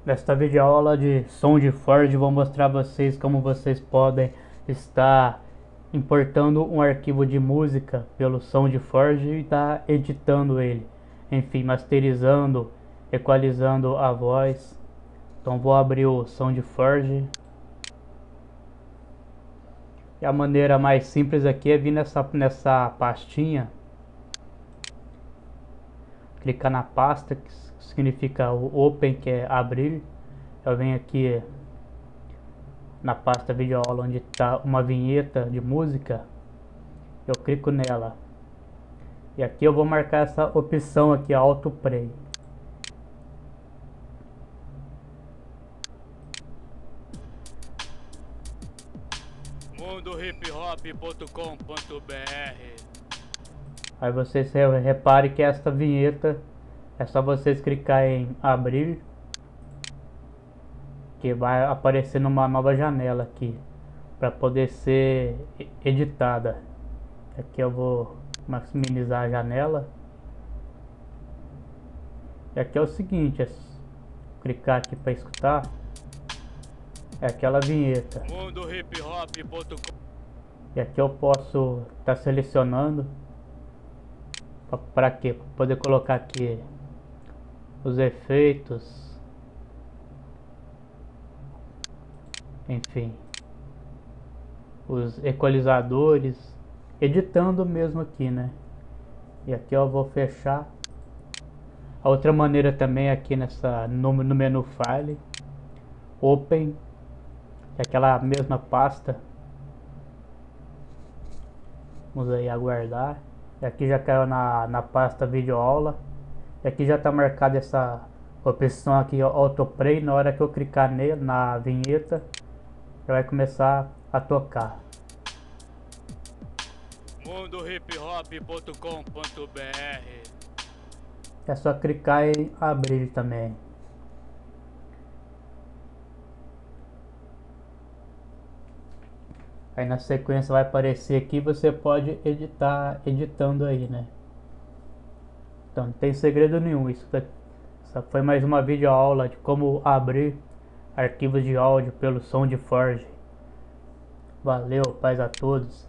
Nesta videoaula de som de Ford vou mostrar a vocês como vocês podem estar importando um arquivo de música pelo som de Ford e estar editando ele, enfim, masterizando, equalizando a voz. Então vou abrir o som de Ford. E a maneira mais simples aqui é vir nessa pastinha, clicar na pasta que significa o Open, que é abrir. Eu venho aqui na pasta videoaula onde está uma vinheta de música, eu clico nela e aqui eu vou marcar essa opção aqui, Auto Play. mundohiphop.com.br. Aí vocês reparem que esta vinheta é só vocês clicar em abrir, que vai aparecer numa nova janela aqui para poder ser editada. Aqui eu vou maximizar a janela. E aqui é o seguinte, é clicar aqui para escutar. É aquela vinheta. mundohiphop.com. E aqui eu posso estar selecionando para quê? Pra poder colocar aqui os efeitos, enfim, os equalizadores, editando mesmo aqui, né? E aqui eu vou fechar. A outra maneira também é aqui no menu File, Open, é aquela mesma pasta. Vamos aí aguardar. E aqui já caiu na pasta videoaula. E aqui já está marcada essa opção aqui, autoplay. Na hora que eu clicar nele, na vinheta, já vai começar a tocar. mundohiphop.com.br. É só clicar em abrir também. Aí na sequência vai aparecer aqui, você pode editar editando aí, né? Então não tem segredo nenhum. Essa foi mais uma videoaula de como abrir arquivos de áudio pelo som de Forge. Valeu, paz a todos.